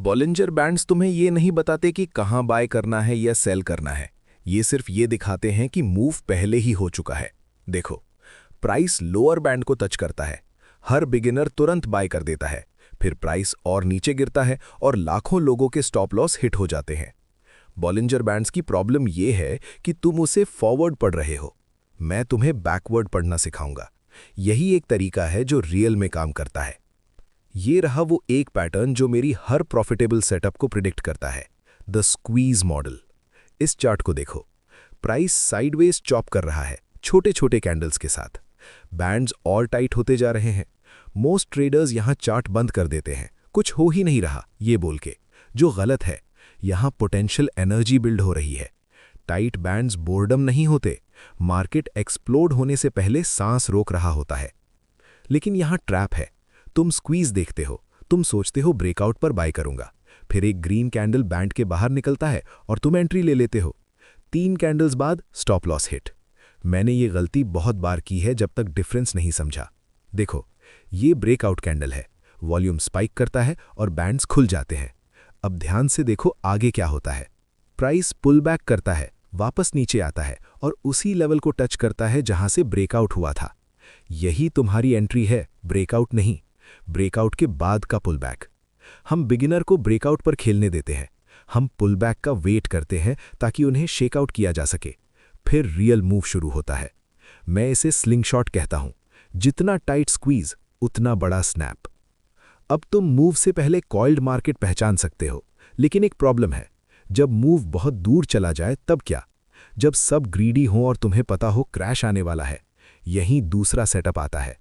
Bollinger bands तुम्हें ये नहीं बताते कि कहाँ बाय करना है या सेल करना है। ये सिर्फ ये दिखाते हैं कि मूव पहले ही हो चुका है। देखो, प्राइस लोअर बैंड को टच करता है, हर बिगिनर तुरंत बाय कर देता है, फिर प्राइस और नीचे गिरता है और लाखों लोगों के स्टॉप लॉस हिट हो जाते हैं। बॉलिंजर बैंड्स की प्रॉब्लम ये है कि तुम उसे फॉरवर्ड पढ़ रहे हो। मैं तुम्हें बैकवर्ड पढ़ना सिखाऊंगा। यही एक तरीका है जो रियल में काम करता है। ये रहा वो एक पैटर्न जो मेरी हर प्रॉफिटेबल सेटअप को प्रिडिक्ट करता है, द स्क्वीज मॉडल। इस चार्ट को देखो, प्राइस साइडवेज चॉप कर रहा है छोटे छोटे कैंडल्स के साथ। बैंड्स और टाइट होते जा रहे हैं। मोस्ट ट्रेडर्स यहां चार्ट बंद कर देते हैं, कुछ हो ही नहीं रहा ये बोल के, जो गलत है। यहां पोटेंशियल एनर्जी बिल्ड हो रही है। टाइट बैंड्स बोर्डम नहीं होते, मार्केट एक्सप्लोड होने से पहले सांस रोक रहा होता है। लेकिन यहां ट्रैप है। तुम स्क्वीज देखते हो, तुम सोचते हो ब्रेकआउट पर बाय करूंगा, फिर एक ग्रीन कैंडल बैंड के बाहर निकलता है और तुम एंट्री ले लेते हो। 3 कैंडल्स बाद स्टॉप लॉस हिट। मैंने ये गलती बहुत बार की है जब तक डिफरेंस नहीं समझा। देखो, ये ब्रेकआउट कैंडल है, वॉल्यूम स्पाइक करता है और बैंड्स खुल जाते हैं। अब ध्यान से देखो आगे क्या होता है। प्राइस पुल बैक करता है, वापस नीचे आता है और उसी लेवल को टच करता है जहां से ब्रेकआउट हुआ था। यही तुम्हारी एंट्री है, ब्रेकआउट नहीं, ब्रेकआउट के बाद का पुल बैक। हम बिगिनर को ब्रेकआउट पर खेलने देते हैं, हम पुल बैक का वेट करते हैं ताकि उन्हें शेकआउट किया जा सके। फिर रियल मूव शुरू होता है। मैं इसे स्लिंगशॉट कहता हूं। जितना टाइट स्क्वीज उतना बड़ा स्नैप। अब तुम मूव से पहले कॉइल्ड मार्केट पहचान सकते हो, लेकिन एक प्रॉब्लम है। जब मूव बहुत दूर चला जाए तब क्या? जब सब ग्रीडी हों और तुम्हें पता हो क्रैश आने वाला है। यहीं दूसरा सेटअप आता है।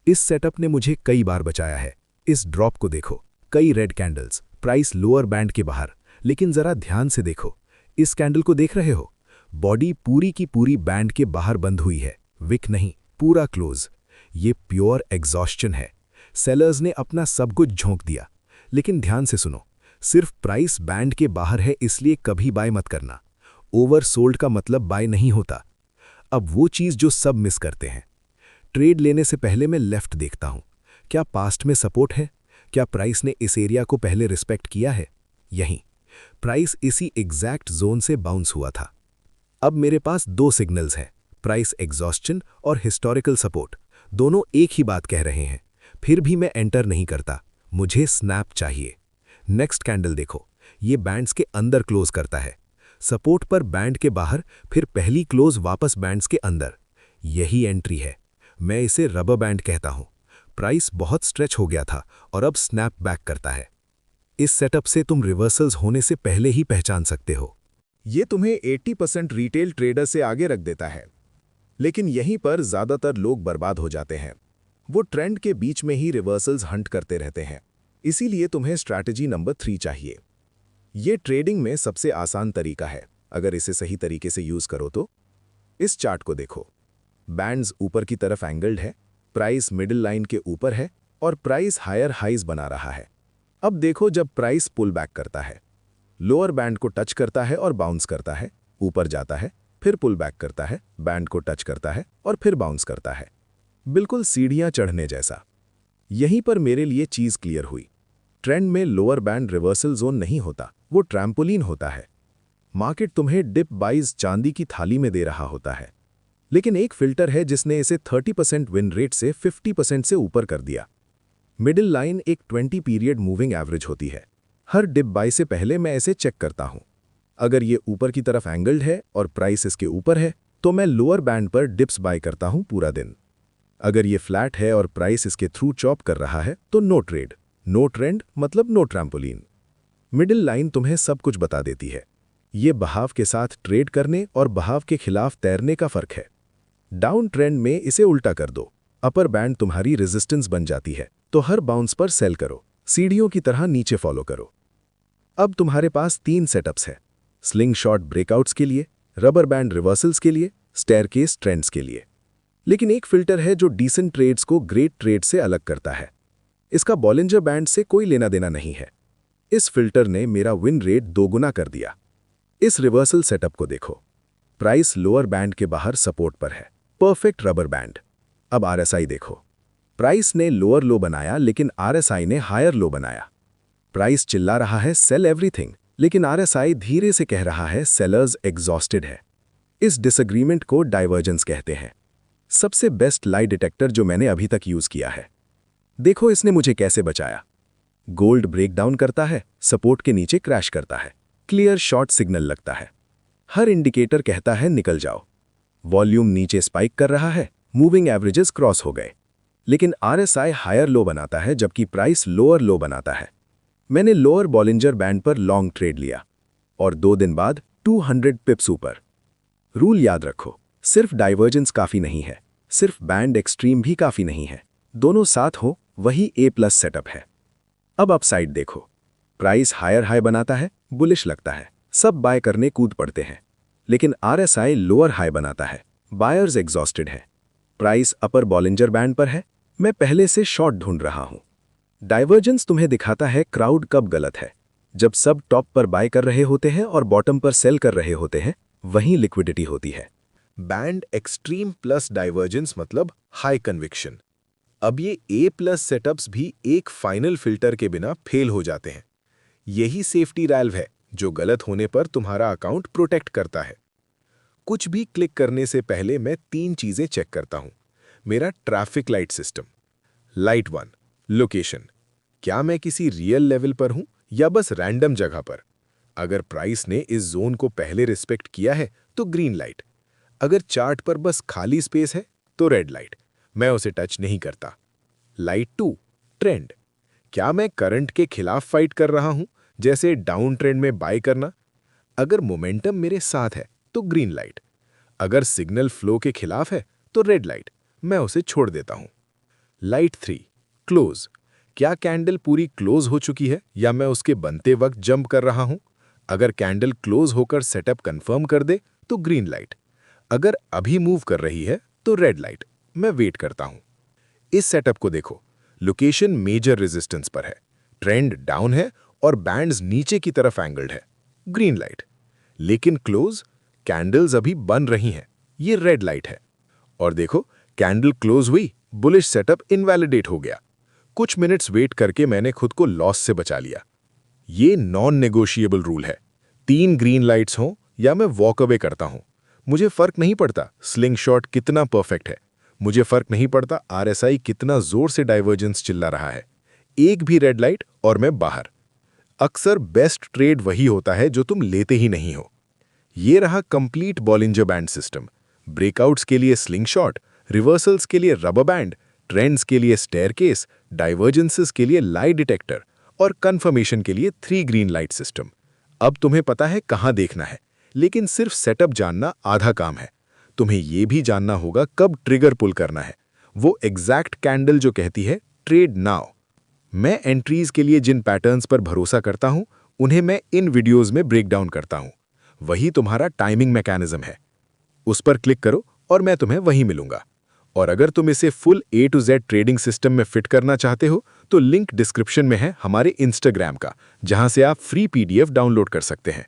इस सेटअप ने मुझे कई बार बचाया है। इस ड्रॉप को देखो, कई red candles, price lower band के बाहर। लेकिन जरा ध्यान से देखो, इस कैंडल को देख रहे हो? बॉडी पूरी की पूरी बैंड के बाहर बंद हुई है, विक नहीं, पूरा क्लोज। ये प्योर एग्जॉस्शन है। सेलर्स ने अपना सब कुछ झोंक दिया। लेकिन ध्यान से सुनो, सिर्फ प्राइस बैंड के बाहर है इसलिए कभी बाय मत करना। ओवर सोल्ड का मतलब बाय नहीं होता। अब वो चीज जो सब मिस करते हैं। ट्रेड लेने से पहले मैं लेफ्ट देखता हूं, क्या पास्ट में सपोर्ट है? क्या प्राइस ने इस एरिया को पहले रिस्पेक्ट किया है? यहीं प्राइस इसी एग्जैक्ट जोन से बाउंस हुआ था। अब मेरे पास 2 सिग्नल्स हैं, प्राइस एग्जॉस्शन और हिस्टोरिकल सपोर्ट। दोनों एक ही बात कह रहे हैं। फिर भी मैं एंटर नहीं करता, मुझे स्नैप चाहिए। नेक्स्ट कैंडल देखो, ये बैंड्स के अंदर क्लोज करता है। सपोर्ट पर बैंड के बाहर, फिर पहली क्लोज वापस बैंड्स के अंदर। यही एंट्री है। मैं इसे रबर बैंड कहता हूं। प्राइस बहुत स्ट्रेच हो गया था और अब स्नैप बैक करता है। इस सेटअप से तुम रिवर्सल्स होने से पहले ही पहचान सकते हो। ये तुम्हें 80% रिटेल ट्रेडर से आगे रख देता है। लेकिन यहीं पर ज्यादातर लोग बर्बाद हो जाते हैं। वो ट्रेंड के बीच में ही रिवर्सल्स हंट करते रहते हैं। इसीलिए तुम्हें स्ट्रैटेजी नंबर 3 चाहिए। ये ट्रेडिंग में सबसे आसान तरीका है, अगर इसे सही तरीके से यूज करो तो। इस चार्ट को देखो, बैंड्स ऊपर की तरफ एंगल्ड है, प्राइस मिडिल लाइन के ऊपर है और प्राइस हायर हाइज बना रहा है। अब देखो, जब प्राइस पुल बैक करता है, लोअर बैंड को टच करता है और बाउंस करता है, ऊपर जाता है, फिर पुल बैक करता है, बैंड को टच करता है और फिर बाउंस करता है। बिल्कुल सीढ़ियां चढ़ने जैसा। यहीं पर मेरे लिए चीज क्लियर हुई। ट्रेंड में लोअर बैंड रिवर्सल जोन नहीं होता, वो ट्रैम्पोलिन होता है। मार्केट तुम्हें डिप बाइज चांदी की थाली में दे रहा होता है। लेकिन एक फिल्टर है जिसने इसे 30% विन रेट से 50% से ऊपर कर दिया। मिडिल लाइन एक 20 पीरियड मूविंग एवरेज होती है। हर डिप बाय से पहले मैं इसे चेक करता हूं। अगर ये ऊपर की तरफ एंगल्ड है और प्राइस इसके ऊपर है, तो मैं लोअर बैंड पर डिप्स बाय करता हूं पूरा दिन। अगर ये फ्लैट है और प्राइस इसके थ्रू चॉप कर रहा है, तो नो ट्रेड, नो ट्रेंड मतलब नो ट्रैम्पोलिन। मिडिल लाइन तुम्हें सब कुछ बता देती है। ये बहाव के साथ ट्रेड करने और बहाव के खिलाफ तैरने का फर्क है। डाउन ट्रेंड में इसे उल्टा कर दो। अपर बैंड तुम्हारी रेजिस्टेंस बन जाती है, तो हर बाउंस पर सेल करो, सीढ़ियों की तरह नीचे फॉलो करो। अब तुम्हारे पास 3 सेटअप्स हैं, स्लिंग शॉट ब्रेकआउट्स के लिए, रबर बैंड रिवर्सल्स के लिए, स्टेयरकेस ट्रेंड्स के लिए। लेकिन एक फिल्टर है जो डिसेंट ट्रेड्स को ग्रेट ट्रेड से अलग करता है। इसका बॉलिंजर बैंड से कोई लेना देना नहीं है। इस फिल्टर ने मेरा विन रेट 2 गुना कर दिया। इस रिवर्सल सेटअप को देखो, प्राइस लोअर बैंड के बाहर सपोर्ट पर है, परफेक्ट रबर बैंड। अब आरएसआई देखो, प्राइस ने लोअर लो बनाया लेकिन आरएसआई ने हायर लो बनाया। प्राइस चिल्ला रहा है सेल एवरीथिंग, लेकिन आरएसआई धीरे से कह रहा है सेलर्स एग्जॉस्टेड है। इस डिसएग्रीमेंट को डाइवर्जेंस कहते हैं। सबसे बेस्ट लाई डिटेक्टर जो मैंने अभी तक यूज किया है। देखो इसने मुझे कैसे बचाया। गोल्ड ब्रेकडाउन करता है, सपोर्ट के नीचे क्रैश करता है, क्लियर शॉर्ट सिग्नल लगता है, हर इंडिकेटर कहता है निकल जाओ। वॉल्यूम नीचे स्पाइक कर रहा है, मूविंग एवरेजेस क्रॉस हो गए, लेकिन आरएसआई हायर लो बनाता है जबकि प्राइस लोअर लो बनाता है। मैंने लोअर बॉलिंजर बैंड पर लॉन्ग ट्रेड लिया और 2 दिन बाद 200 पिप्स ऊपर। रूल याद रखो, सिर्फ डाइवर्जेंस काफी नहीं है, सिर्फ बैंड एक्सट्रीम भी काफी नहीं है, दोनों साथ हो वही A+ सेटअप है। अब अपसाइड देखो, प्राइस हायर हाई बनाता है, बुलिश लगता है, सब बाय करने कूद पड़ते हैं, लेकिन आरएसआई लोअर हाई बनाता है, बायर्स एग्जॉस्टेड है। प्राइस अपर बॉलिंजर बैंड पर है, मैं पहले से शॉर्ट ढूंढ रहा हूं। डाइवर्जेंस तुम्हें दिखाता है क्राउड कब गलत है, जब सब टॉप पर बाय कर रहे होते हैं और बॉटम पर सेल कर रहे होते हैं, वहीं लिक्विडिटी होती है। बैंड एक्सट्रीम प्लस डाइवर्जेंस मतलब हाई कन्विक्शन। अब ये A+ सेटअप्स भी एक फाइनल फिल्टर के बिना फेल हो जाते हैं। यही सेफ्टी रैल्व है जो गलत होने पर तुम्हारा अकाउंट प्रोटेक्ट करता है। कुछ भी क्लिक करने से पहले मैं 3 चीजें चेक करता हूं। मेरा traffic light system. Light 1, location. क्या मैं किसी रियल लेवल पर हूं या बस रैंडम जगह पर? अगर प्राइस ने इस जोन को पहले रिस्पेक्ट किया है तो ग्रीन लाइट। अगर चार्ट पर बस खाली स्पेस है तो रेड लाइट, मैं उसे टच नहीं करता। Light 2, trend. क्या मैं करंट के खिलाफ फाइट कर रहा हूं, जैसे डाउन ट्रेंड में बाय करना? अगर मोमेंटम मेरे साथ है तो ग्रीन लाइट, अगर सिग्नल फ्लो के खिलाफ है तो रेड लाइट, मैं उसे छोड़ देता हूं। Light 3, close. क्या कैंडल पूरी क्लोज हो चुकी है या मैं उसके बनते वक्त जंप कर रहा हूं? अगर कैंडल क्लोज होकर सेटअप कंफर्म कर दे तो ग्रीन लाइट, अगर अभी मूव कर रही है तो रेड लाइट, मैं वेट करता हूं। इस सेटअप को देखो, लोकेशन मेजर रेजिस्टेंस पर है, ट्रेंड डाउन है और बैंड्स नीचे की तरफ एंगल्ड है, ग्रीन लाइट। लेकिन क्लोज, कैंडल्स अभी बन रही हैं, ये रेड लाइट है। और देखो, कैंडल क्लोज हुई, बुलिश सेटअप इनवैलिडेट हो गया। कुछ मिनट्स वेट करके मैंने खुद को लॉस से बचा लिया। ये नॉन नेगोशिएबल रूल है। 3 ग्रीन लाइट्स हों या मैं वॉक अवे करता हूं। मुझे फर्क नहीं पड़ता स्लिंग शॉट कितना परफेक्ट है, मुझे फर्क नहीं पड़ता आरएसआई कितना जोर से डाइवर्जेंस चिल्ला रहा है। एक भी रेड लाइट और मैं बाहर। अक्सर बेस्ट ट्रेड वही होता है जो तुम लेते ही नहीं हो। ये रहा complete Bollinger band system. Breakouts के लिए स्लिंग शॉट, रिवर्सल्स के लिए रबर बैंड, ट्रेंड्स के लिए स्टेयरकेस, डाइवर्जेंसेस के लिए लाई डिटेक्टर और कंफर्मेशन के लिए 3 ग्रीन लाइट सिस्टम। अब तुम्हें पता है कहां देखना है, लेकिन सिर्फ सेटअप जानना आधा काम है। तुम्हें यह भी जानना होगा कब ट्रिगर पुल करना है, वो एग्जैक्ट कैंडल जो कहती है ट्रेड नाउ। मैं एंट्रीज के लिए जिन पैटर्न्स पर भरोसा करता हूं, उन्हें मैं इन वीडियोस में ब्रेक डाउन करता हूं। वही तुम्हारा टाइमिंग मैकेनिज्म है। उस पर क्लिक करो और मैं तुम्हें वहीं मिलूंगा। और अगर तुम इसे full A to Z trading system में फिट करना चाहते हो तो लिंक डिस्क्रिप्शन में है हमारे इंस्टाग्राम का, जहां से आप फ्री PDF डाउनलोड कर सकते हैं।